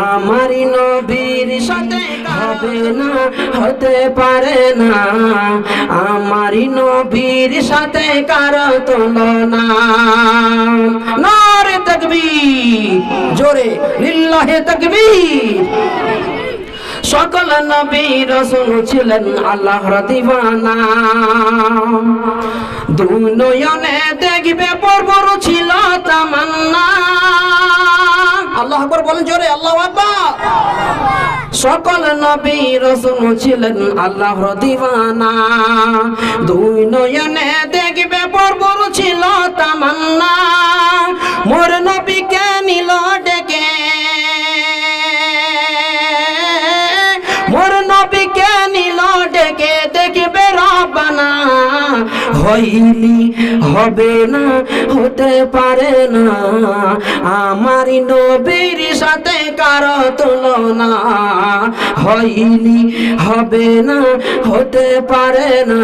আমারি নবীর সাথে হবে না, হতে পারে না। আমারি নবীর সাথে কারো তুলনা। নারে তাকবীর, জোরে লিল্লাহি তাকবীর। সকল নবী রাসূল ছিলেন আল্লাহর দিওয়ানা। দুই নয়নে দেখবে পরপর ছিল তামান্না। আল্লাহু আকবার বলেন জোরে, আল্লাহু আকবার। সকল নবী রাসূল ছিলেন আল্লাহর দিওয়ানা। দুই নয়নে দেখবে পরপর ছিল তামান্না। মোর নবীকে নিল ডেকে, মোর নবীকে নিল ডেকে দেখবে রব্বানা। হইনি হবে না, হতে পারে না। আমারি নবীর সাথে কারো তুলনা। হইনি হবে না, হতে পারে না।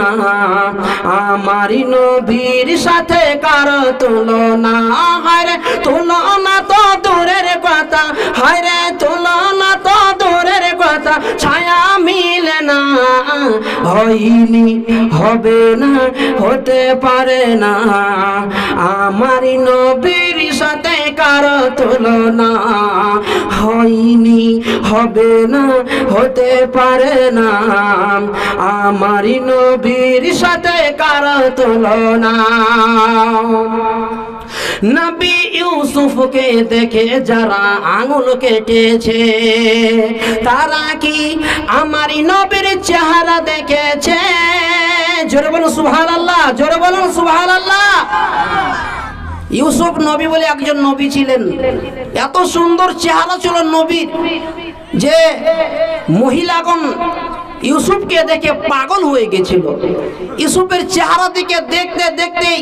আমারি নবীর সাথে কারো তুলনা। হায়রে তুলনা তো দূরের কথা, হায়রে তুলনা তো দূরের কথা, ছায়া মিলে না। হইনি হবে না, হতে পারে না। আমারি নবীর সাথে কারো তুলনা। হইনি হবে না, হতে পারে না। আমারি নবীর সাথে কারো তুলনা। নবী ইউসুফকে দেখে যারা আঙুল কেটেছে, তারা কি আমারি নবীর চেহারা দেখেছে? জোরে বলুন সুবহানাল্লাহ, জোরে বলুন সুবহানাল্লাহ। ইউসুফ নবী বলে একজন নবী ছিলেন। এত সুন্দর চেহারা ছিল নবীর যে মহিলাগণ ইউসুফকে দেখে পাগল হয়ে গেছিল। ইউসুফের চেহারা দিকে দেখতে দেখতেই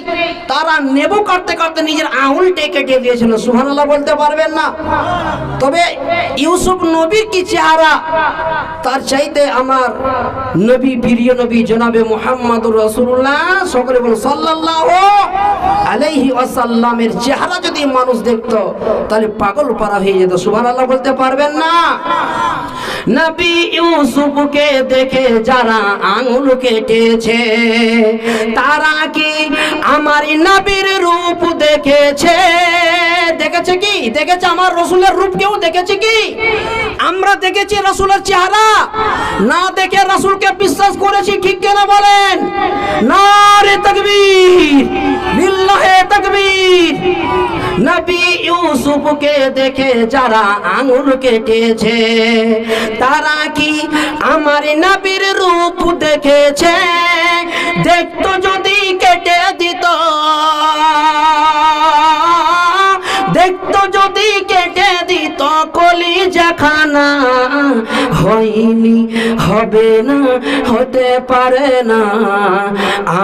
তারা নেবু কাটতে কাটতে নিজের আঙুলটা কেটে দিয়েছিল। সুবহানাল্লাহ বলতে পারবেন না? তবে ইউসুফ নবীর কি চেহারা, তার চাইতে আমার নবী, প্রিয় নবী জনাবে মুহাম্মদুর রাসূলুল্লাহ সকলে বলুন সাল্লাল্লাহু আলাইহি ওয়াসাল্লামের চেহারা যদি মানুষ দেখতো তাহলে পাগল পারা হয়ে যেত। সুবহানাল্লাহ বলতে পারবেন না? নবী ইউসুফকে দেখে যারা আঙুল কেটেছে, তারা কি আমার নবীর রূপ দেখেছে? দেখেছে কি? দেখেছে আমার রাসূলের রূপ? কেউ দেখেছে কি? আমরা দেখেছি রাসূলের চেহারা, না দেখে রাসূলকে বিশ্বাস করেছি, ঠিক কিনা বলেন? নারে তাকবীর, লিল্লাহি তাকবীর। নবী ইউসুফকে দেখে যারা আঙুল কেটেছে, তারা কি আমার নবীর রূপ দেখেছে? দেখতো যদি কেটে দিত, দেখতো যদি কেটে দিত কলিজাখানা। হয়নি হবে না, হতে পারে না।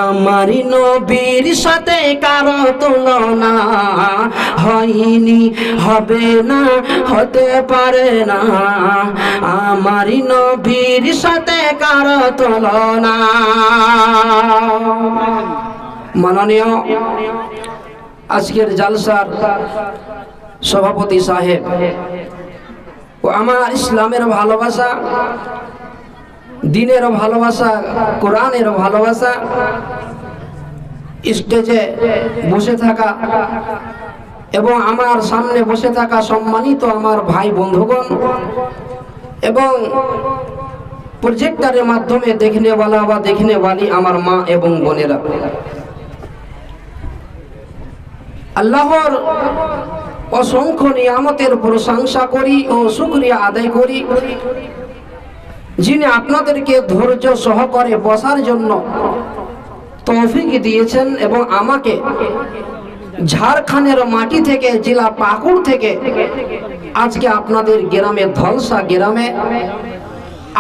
আমারি নবীর সাথে কারো তুলনা। হয়নি হবে না, হতে পারে না। আমারি নবীর সাথে কারো তুলনা। মাননীয় আজকের জালসার সভাপতি সাহেব ও আমার ইসলামের ভালোবাসা, দ্বীনের ভালোবাসা, কোরআনের ভালোবাসা, স্টেজে বসে থাকা এবং আমার সামনে বসে থাকা সম্মানিত আমার ভাই বন্ধুগণ এবং প্রজেক্টরের মাধ্যমে দেখনেওয়ালা বা দেখনেওয়ালি আমার মা এবং বোনেরা, আল্লাহর অসংখ্য নিয়ামতের প্রশংসা করি ও শুকরিয়া আদায় করি, যিনি আপনাদেরকে ধৈর্য সহকারে বসার জন্য তৌফিক দিয়েছেন এবং আমাকে ঝাড়খণ্ডের মাটি থেকে, জেলা পাকুড় থেকে আজকে আপনাদের গ্রামে, ধলসা গ্রামে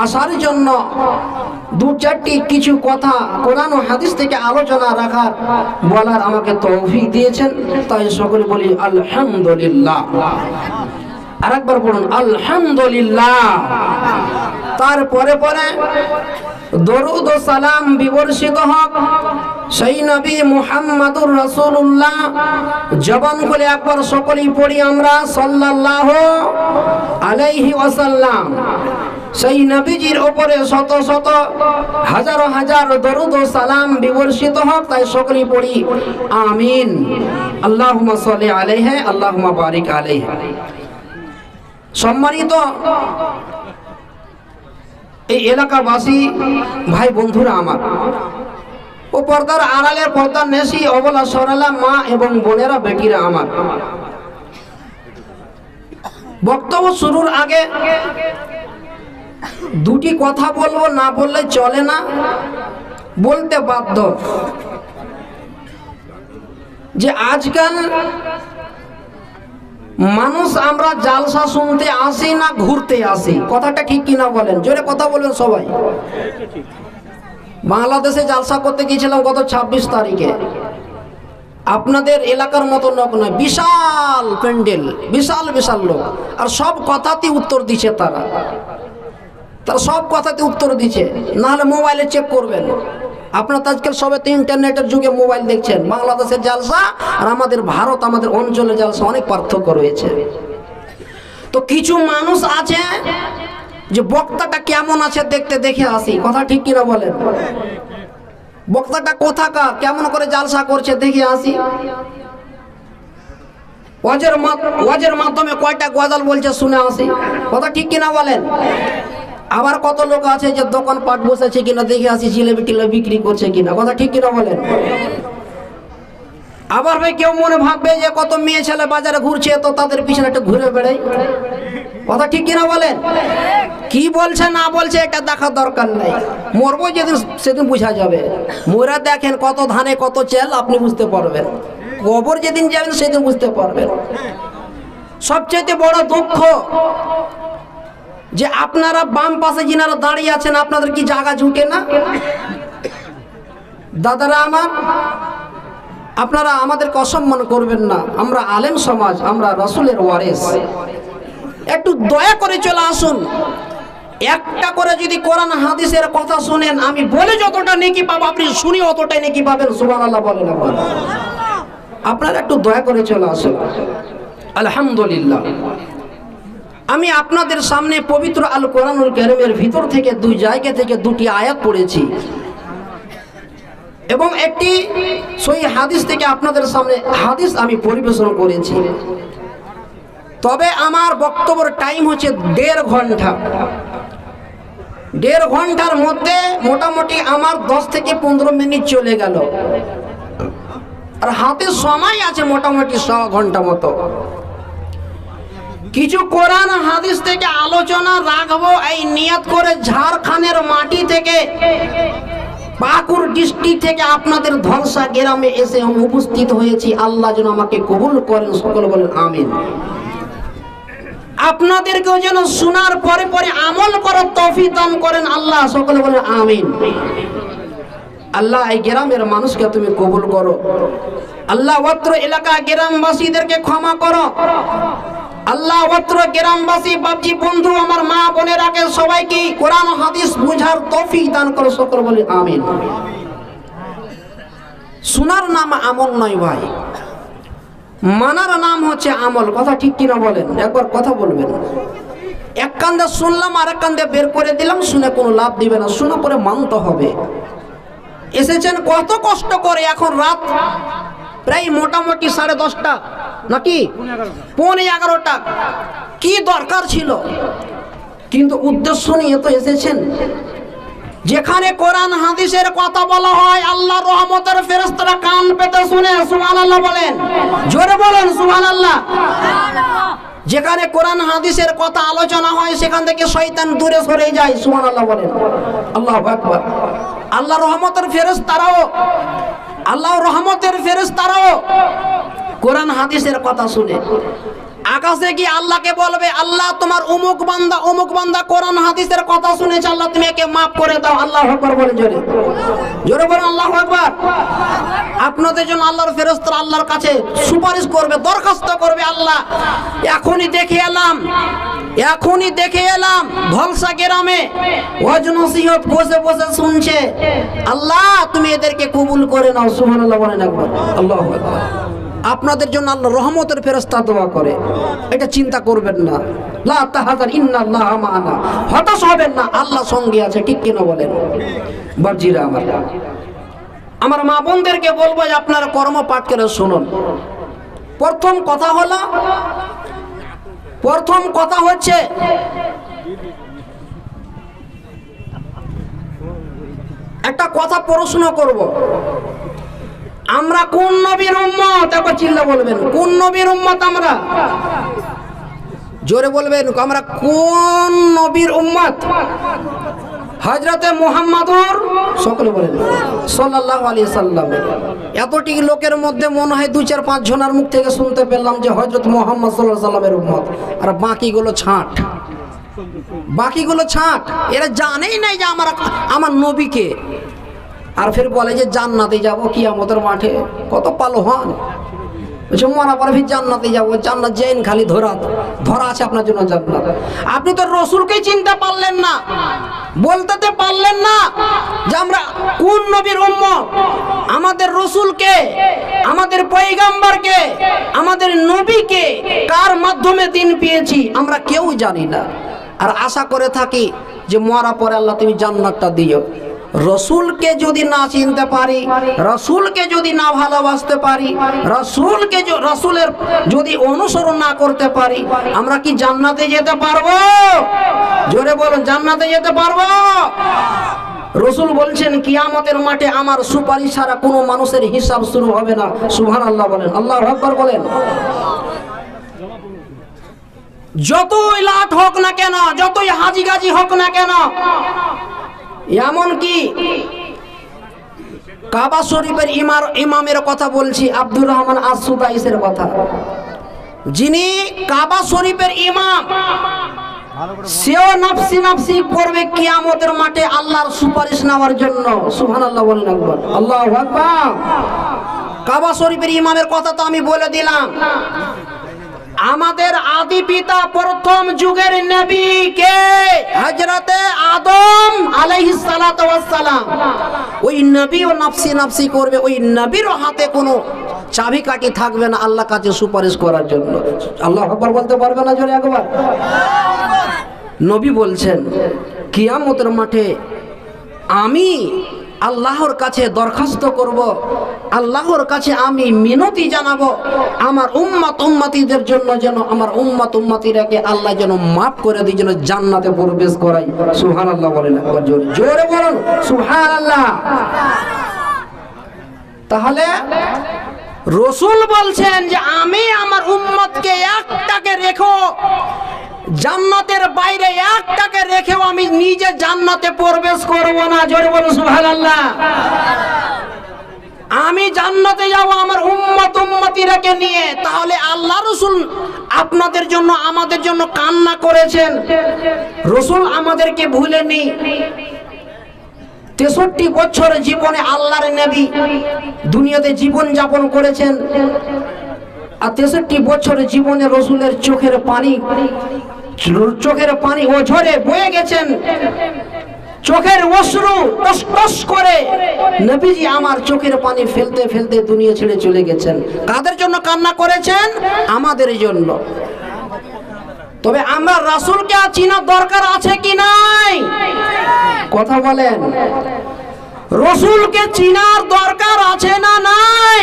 আসার জন্য দু চারটি কিছু কথা কোরআন ও হাদিস থেকে আলোচনা রাখার বলার আমাকে তৌফিক দিয়েছেন। তাই সকলে বলি আলহামদুলিল্লাহ। আরেকবার বলুন আলহামদুলিল্লাহ। তারপরে পরে দরুদ ও সালাম বিবর্ষিত হোক সেই নবী মুহাম্মদুর রাসূলুল্লাহ। জবান খুলে একবার সকলেই পড়ি আমরা সাল্লাল্লাহু আলাইহি ওয়াসাল্লাম, সেই নবীজির উপরে শত শত হাজার হাজার দরুদ ও সালাম বিবর্ষিত হোক। তাই সকলেই পড়ি আমিন। আল্লাহুম্মা সাল্লি আলাইহি আল্লাহুম্মা বারিক আলাইহি। সম্মানিত এই এলাকাবাসী ভাই বন্ধুরা আমার, ও পর্দার আড়ালের পর্দার নেশি অবলা সরলা মা এবং বোনেরা বেটিরা আমার, বক্তব্য শুরুর আগে দুটি কথা বলবো, না বললে চলে না, বলতে বাধ্য। যে আজকাল মানুষ আমরা জালসা শুনতে আসি না ঘুরতে আসি, কথাটা ঠিক কিনা বলেন? জোরে কথা বলবেন সবাই। বাংলাদেশে জালসা করতে গিয়েছিলাম গত 26 তারিখে। আপনাদের এলাকার মতো লোক নয়, বিশাল প্যান্ডেল, বিশাল বিশাল লোক, আর সব কথাতে উত্তর দিচ্ছে। তারা সব কথাতে উত্তর দিচ্ছে, না হলে মোবাইলে চেক করবেন। আপনার আজকাল সবে তো ইন্টারনেটের যুগে মোবাইল দেখছেন। বাংলাদেশের জালসা আর আমাদের ভারত, আমাদের অঞ্চলের জালসা অনেক পার্থক্য রয়েছে। তো কিছু মানুষ আছে যে বক্তাটা কেমন আছে দেখতে দেখে আসি, কথা ঠিক কিনা বলেন? বক্তাটা কোথাকার, কেমন করে জালসা করছে দেখে আসি। ওয়াজের মাধ্যমে কয়টা গজাল বলছে শুনে আসি, কথা ঠিক কিনা বলেন? আবার কত লোক আছে যে দোকান পাট বসেছে কিনা দেখে আসি, জিলেবি টিলেবি বিক্রি করছে কিনা, কথা ঠিক কিনা বলেন? আবার ভাই কেউ মনে ভাববে যে কত মেয়ে ছেলে বাজারে ঘুরছে, তো তাদের পিছনে একটা ঘুরে বেড়াই, কথা ঠিক কিনা বলেন? কি বলছে না বলছে এটা দেখার দরকার নাই, মরবো যেদিন সেদিন বোঝা যাবে। মোরা দেখেন কত ধানে কত চেল, আপনি বুঝতে পারবেন। কবর যেদিন যাবেন সেদিন বুঝতে পারবেন। সবচেয়ে বড় দুঃখ যে আপনারা বাম পাশে যিনারা দাঁড়িয়ে আছেন, আপনাদের কি জায়গা ঝুঁকে না? দাদারা আমার, আপনারা আমাদেরকে অসম্মান করবেন না। আমরা আলেম সমাজ, আমরা রাসূলের ওয়ারিস। একটু দয়া করে চলে আসুন। একটা করে যদি কোরআন হাদিসের কথা শুনেন, আমি বলে যতটা নেকি পাবো, আপনি শুনি অতটাই নেকি পাবেন। সুবহানাল্লাহ বলেন। আপনারা একটু দয়া করে চলে আসুন। আলহামদুলিল্লাহ, আমি আপনাদের সামনে পবিত্র আল কোরআনুল কারীমের ভিতর থেকে দুই জায়গা থেকে দুটি আয়াত পড়েছি এবং একটি সহিহ হাদিস থেকে আপনাদের সামনে হাদিস আমি পরিবেশন করেছি। তবে আমার বক্তব্যের টাইম হচ্ছে 1.5 ঘন্টা। 1.5 ঘন্টার মধ্যে মোটামুটি আমার 10 থেকে 15 মিনিট চলে গেল, আর হাতে সময় আছে মোটামুটি 1.5 ঘন্টা মতো। কিছু কোরআন হাদিস থেকে আলোচনা রাখবো এই নিয়ত করে। ঝাড়খণ্ডের মাটি থেকে, পাকুড় ডিস্ট্রিক্ট থেকে আপনাদের ধলসা গ্রামে এসে আমি উপস্থিত হয়েছি। আল্লাহ যেন আমাকে কবুল করেন, সকলে বলেন আমিন। আপনাদেরকেও যেন শোনার পরে পরে আমল করার তৌফিক দান করেন আল্লাহ, সকলে বলেন আমিন। আল্লাহ এই গ্রামের মানুষকে তুমি কবুল করো। আল্লাহ অত্র এলাকা গ্রামবাসীদেরকে ক্ষমা করো। আল্লাহ অত্র গ্রামবাসী বাপজি বন্ধু আমার মা বোনেরাকে সবাইকে কোরআন হাদিস বুঝার তৌফিক দান করো, সকলে বলেন আমিন। শোনার নাম আমল নয় ভাই, মানার নাম হচ্ছে আমল, কথা ঠিক কিনা বলেন? একবার কথা বলবেন। এক কান্দে শুনলাম আর এক কান্দে বের করে দিলাম, শুনে কোনো লাভ দিবে না। শোনা পরে মানতে হবে। এসেছেন কত কষ্ট করে, এখন রাত প্রায় মোটামুটি 10:30 নাকি 11:15। কি দরকার ছিল, কিন্তু উদ্দেশ্য নিয়ে তো এসেছেন। যেখানে কোরআন হাদিসের কথা বলা হয়, আল্লাহর রহমতের ফেরেশতারা কান পেতে শুনে, সুবহানাল্লাহ বলেন, জোরে বলেন সুবহানাল্লাহ। যেখানে কোরআন হাদিসের কথা আলোচনা হয়, সেখান থেকে শয়তান দূরে সরে যায়, সুবহানাল্লাহ বলেন। আল্লাহু আকবার। আল্লাহর রহমতের ফেরেশতারাও কোরআন হাদিসের কথা শুনে আকাশে গিয়ে আল্লাহকে বলবে, আল্লাহ তোমার অমুক বান্দা কোরআন হাদিসের কথা শুনেছে, আল্লাহ তুমি একে মাফ করে দাও। আল্লাহু আকবার বলেন, জোরে জোরে বলেন আল্লাহু আকবার। আপনাদের জন্য আল্লাহর ফেরেশতারা আল্লাহর কাছে সুপারিশ করবে, দরখাস্ত করবে, আল্লাহ এখনই দেখে এলাম ধলসা গ্রামে ওয়াজ নসিহত বসে বসে শুনছে, আল্লাহ তুমি এদেরকে কবুল করে নাও। সুবহানাল্লাহ বলেন একবার, আল্লাহু আকবার। আপনাদের জন্য আল্লাহ রহমতের ফেরেশতা দোয়া করে, এটা চিন্তা করবেন না। লা তাহজান ইন্নাল্লাহা মা'ানা, হতাশ হবেন না, আল্লাহ সঙ্গে আছে, ঠিক কিনা বলেন? বাজিরা আমার মা বোনদেরকে বলবো যে আপনারা কর্মপাঠ করে শুনুন। প্রথম কথা হচ্ছে একটা কথা প্রশ্ন করব, আমরা কোন নবীর উম্মত? একবার চিল্লা বলবেন, কোন নবীর উম্মত আমরা? জোরে বলবেন, আমরা কোন নবীর উম্মত? হযরতে মুহাম্মাদুর সকলে বলেন সাল্লাল্লাহু আলাইহি সাল্লাম। এতটি লোকের মধ্যে মনে হয় 2-4-5 জনের মুখ থেকে শুনতে পেলাম যে হযরত মুহাম্মদ সাল্লাল্লাহু আলাইহি সাল্লামের উম্মত, আর বাকিগুলো ছাঁট। এরা জানেই নাই যে আমার নবীকে। আর ফের বলে যে জান্নাতে যাব কিয়ামতের মাঠে। কত পালোহান মরা পরে ফির জান্নাতে যাবো। জান্নাত জেন খালি ধরা আছে আপনার জন্য জান্নাত। আপনি তো রসুলকেই চিনতে পারলেন না, বলতে পারলেন না যে আমরা কোন নবীর উম্মত। আমাদের রসুলকে, আমাদের পয়গম্বরকে, আমাদের নবীকে কার মাধ্যমে দিন পেয়েছি আমরা কেউ জানি না। আর আশা করে থাকি যে মরা পরে আল্লাহ তুমি জান্নাতটা দিও। রসুলকে যদি না চিনতে পারি, রসুলকে যদি না ভালোবাসতে পারি, রসুলের যদি অনুসরণ না করতে পারি, আমরা কি জান্নাতে যেতে পারবো? জোরে বলুন, জান্নাতে যেতে পারবো? রসুল বলছেন কিয়ামতের মাঠে আমার সুপারিশ ছাড়া কোনো মানুষের হিসাব শুরু হবে না। সুবহানাল্লাহ বলেন, আল্লাহু আকবার বলেন। যতই লাট হোক না কেন, যতই হাজি গাজি হোক না কেন, এমনকি কাবা শরীফের ইমামের কথা বলছি, আব্দুর রহমান আস-সুদাইসের কথা, যিনি কাবা শরীফের ইমাম, সেও নফসি নফসি করবে কিয়ামতের মাঠে আল্লাহর সুপারিশ নেওয়ার জন্য। সুবহানাল্লাহ বলেন একবার, আল্লাহু আকবার। কাবা শরীফের ইমামের কথা তো আমি বলে দিলাম। আমাদের আদি পিতা প্রথম যুগের নবী কে? হযরতে আদম আলাইহিস সালাতু ওয়াস সালাম। ওই নবীও নফসি নফসি করবে, ওই নবীর হাতে কোনো চাবিকাঠি থাকবে না আল্লাহর কাছে সুপারিশ করার জন্য। আল্লাহু আকবার বলতে পারবে না জোরে একবার? নবী বলছেন কিয়ামতের মাঠে আমি আল্লাহর কাছে দরখাস্ত করব, আল্লাহর কাছে আমি মিনতি জানাবো আমার উম্মতিদের জন্য, যেন আমার উম্মতিরাকে আল্লাহ যেন মাফ করে দিয়ে যেন জান্নাতে প্রবেশ করাই। সুবহানাল্লাহ বলেন একবার জোরে, জোরে বলুন সুবহানাল্লাহ। তাহলে রসুল বলছেন যে আমি আমার উম্মতকে একটাকে রেখো, জান্নাতের বাইরে একটাকে রেখেও আমি নিজে জান্নাতে প্রবেশ করব না। জোরে বলুন সুবহানাল্লাহ। আমি জান্নাতে যাব আমার উম্মতিরাকে নিয়ে। তাহলে আল্লাহ রসুল আপনাদের জন্য আমাদের জন্য কান্না করেছেন, রসুল আমাদেরকে ভুলেনি। 63 বছর জীবনে আল্লাহর নবী দুনিয়াতে জীবন যাপন করেছেন, আর 63 বছরের জীবনে রসুলের চোখের পানি ওঝরে বয়ে গেছেন, চোখের অশ্রু টস টস করে নবীজি আমার চোখের পানি ফেলতে ফেলতে দুনিয়া ছেড়ে চলে গেছেন। কাদের জন্য কান্না করেছেন? আমাদের জন্য। তবে আমরা রাসূলকে চিনার দরকার আছে কি নাই? কথা বলেন, রসুলকে চিনার দরকার আছে না নাই?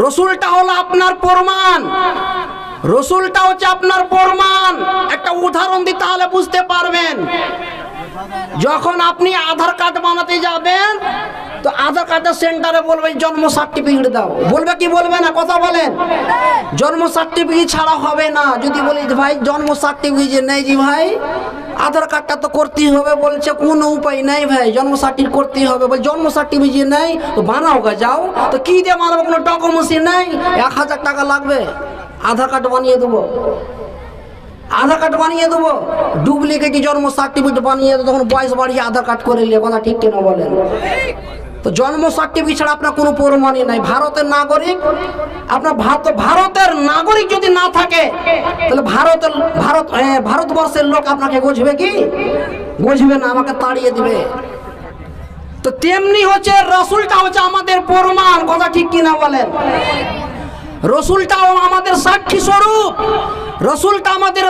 রসুলটা হলো আপনার প্রমাণ, রসুলটা হচ্ছে আপনার প্রমাণ। একটা উদাহরণ দিই তাহলে বুঝতে পারবেন। যখন আপনি আধার কার্ড বানাতে যাবেন তো আধার কার্ডের সেন্টারে বলবে জন্ম সার্টিফিকেট দাও, বলবে কি বলবে না? কথা বলেন। জন্ম সার্টিফিকেট ছাড়া হবে না। যদি বলি ভাই জন্ম সার্টিফিকেট নেই, জি ভাই আধার কার্ডটা তো করতেই হবে, বলছে কোনো উপায় নেই ভাই, জন্ম সার্টিফিকেট করতেই হবে। বল জন্ম সার্টিফিকেট নেই তো বানাও গা, যাও। তো কি দিয়ে বানাবো? কোনো ডকুমেন্টস নেই, 1000 টাকা লাগবে, আধার কার্ড বানিয়ে দেবো, আধার কার্ড বানিয়ে দেবো, ডুপ্লিকেট জন্ম সার্টিফিকেট বানিয়ে দেবো, তখন বয়স বাড়িয়ে আধার কার্ড করে নিলে। কথা ঠিক কিনা বলেন? তো জন্ম সার্টিফিকেট ছাড়া আপনার কোনো প্রমাণই নাই। ভারতের নাগরিক, আপনার ভারতের নাগরিক যদি না থাকে তাহলে ভারতবর্ষের লোক আপনাকে বুঝবে কি? বুঝবে না, আমাকে তাড়িয়ে দিবে। তো তেমনি হচ্ছে রসুলটা হচ্ছে আমাদের প্রমাণ, কথা ঠিক কিনা বলেন? রসুলটাও আমাদের সাক্ষী স্বরূপ, রসুলটা আমাদের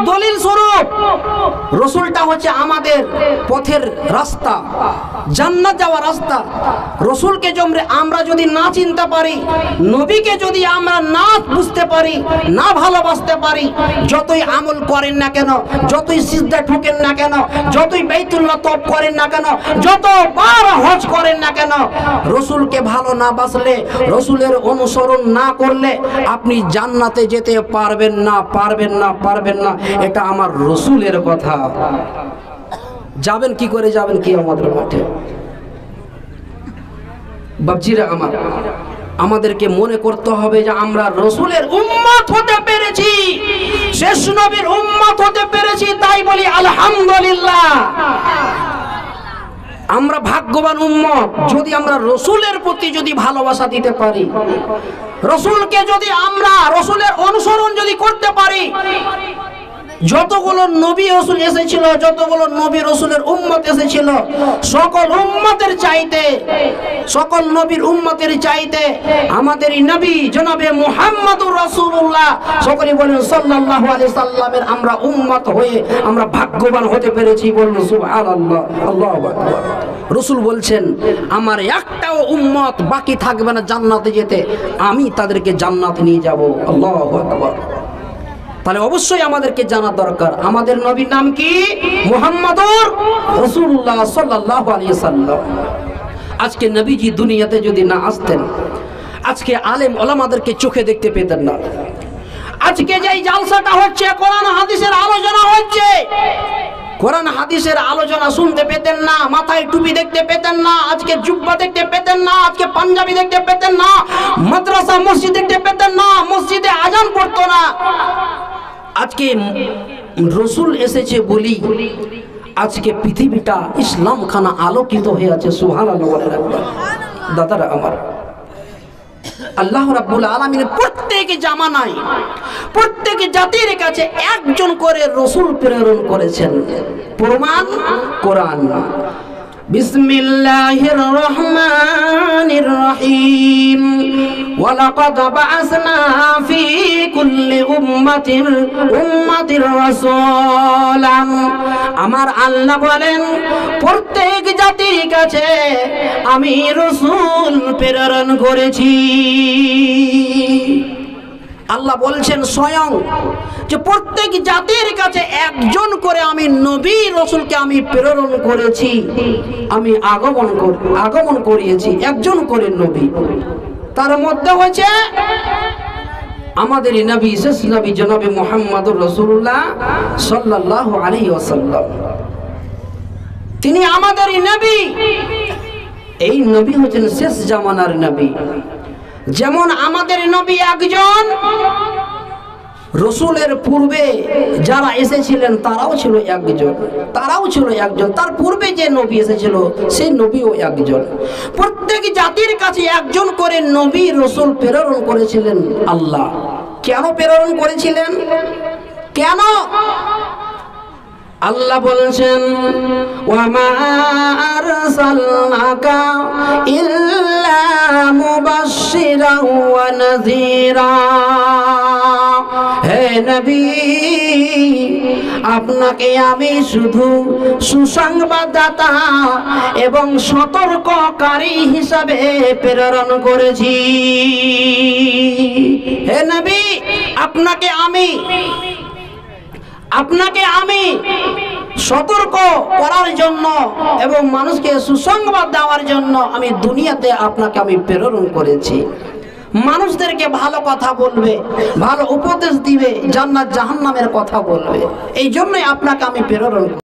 দলিল স্বরূপ, রসুলটা হচ্ছে আমাদের পথের রাস্তা, জান্নাত যাওয়ার রাস্তা। রসুলকে আমরা যদি না চিনতে পারি, নবীকে যদি আমরা না বুঝতে পারি, না ভালোবাসতে পারি, যতই আমল করেন না কেন, যতই সিজদা ঠোকেন না কেন, যতই বাইতুল্লাহ তওয়াফ করেন না কেন, যতবার হজ করেন না কেন, রসুলকে ভালো না বাসলে, রসুলের অনুসরণ না করলে আপনি জান্নাতে যেতে পারবেন না, পারবেন না, পারবেন না। এটা আমার রসুলের কথা। যাবেন কি করে? যাবেন কিয়ামতের মাঠে। বাপজিরা আমার, আমাদেরকে মনে করতে হবে যে আমরা রসুলের উম্মত হতে পেরেছি, শেষ নবীর উম্মত হতে পেরেছি, তাই বলি আলহামদুলিল্লাহ। আমরা ভাগ্যবান উম্মত যদি আমরা রসুলের প্রতি যদি ভালোবাসা দিতে পারি, রসুলকে যদি আমরা রসুলের অনুসরণ যদি করতে পারি। যতগুলো নবী রসুল এসেছিল, যতগুলো নবী রসুলের উম্মত এসেছিল, সকল উম্মতের চাইতে, সকল নবীর উম্মতের চাইতে আমাদের নবী জনাবে মুহাম্মদুর রাসূলুল্লাহ সকলে বলেন সাল্লাল্লাহু আলাইহি সাল্লামের আমরা উম্মত হয়ে আমরা ভাগ্যবান হতে পেরেছি। বলুন সুবহানাল্লাহ, আল্লাহু আকবার। রসুল বলছেন আমার একটাও উম্মত বাকি থাকবে না জান্নাতে যেতে, আমি তাদেরকে জান্নাতে নিয়ে যাব। আল্লাহু আকবার। তাহলে অবশ্যই আমাদেরকে জানা দরকার আমাদের নবীর নাম কি? মুহাম্মাদুর রাসূলুল্লাহ সাল্লাল্লাহু আলাইহি সাল্লাম। আজকে নবীজি দুনিয়াতে যদি না আসতেন, আজকে আলেম ওলামাদেরকে চোখে দেখতে পেতেন না। আজকে যেই জালসাটা হচ্ছে, কোরআন হাদিসের আলোচনা হচ্ছে, কোরআন হাদিসের আলোচনা শুনতে পেতেন না, মাথায় টুপি দেখতে পেতেন না, আজকে জুব্বা দেখতে পেতেন না, আজকে পাঞ্জাবি দেখতে পেতেন না, মাদ্রাসা মসজিদ দেখতে পেতেন না, মসজিদে আজান পড়তো না। আজকে রসুল এসেছে বলি আজকে পৃথিবীটা ইসলাম খানা আলোকিত হয়ে আছে। সুবহানাল্লাহ বলে রাখবেন দাদারা আমার। আল্লাহ রাব্বুল আলামিন প্রত্যেক জামানায় প্রত্যেক জাতির কাছে একজন করে রসুল প্রেরণ করেছেন। প্রমাণ কোরআন। বিসমিল্লাহির রহমানির রহিম। ওয়ালাকাদ বাআসনা ফি কুল্লি উম্মাতির রাসূলান। আমার আল্লাহ বলেন প্রত্যেক জাতির কাছে আমি রসুল প্রেরণ করেছি। আল্লাহ বলছেন স্বয়ং যে প্রত্যেক জাতির কাছে একজন করে আমি নবী রসুলকে আমি প্রেরণ করেছি, আমি আগমন করিয়েছি একজন করে নবী। তার মধ্যে হচ্ছে আমাদের নবী, শেষ নবী জনাবে মুহাম্মদুর রাসূলুল্লাহ সাল্লাল্লাহু আলাইহি ওয়াসাল্লাম। তিনি আমাদের নবী। এই নবী হচ্ছেন শেষ জামানার নবী। যেমন আমাদের নবী একজন, রসুলের পূর্বে যারা এসেছিলেন তারাও ছিল একজন, তার পূর্বে যে নবী এসেছিল সেই নবীও একজন। প্রত্যেক জাতির কাছে একজন করে নবী রসুল প্রেরণ করেছিলেন আল্লাহ। কেন প্রেরণ করেছিলেন? কেন? আল্লাহ বলছেন ওয়ামা আরসালনাকা ইল্লা মুবাশশিরান ওয়া নাযীরা। হে নবী, আপনাকে আমি শুধু সুসংবাদদাতা এবং সতর্ককারী হিসাবে প্রেরণ করেছি। হে নবী, আপনাকে আমি সতর্ক করার জন্য এবং মানুষকে সুসংবাদ দেওয়ার জন্য আমি দুনিয়াতে আপনাকে আমি প্রেরণ করেছি। মানুষদেরকে ভালো কথা বলবে, ভালো উপদেশ দিবে, জান্নাত জাহান্নামের কথা বলবে, এই জন্যই আপনাকে আমি প্রেরণ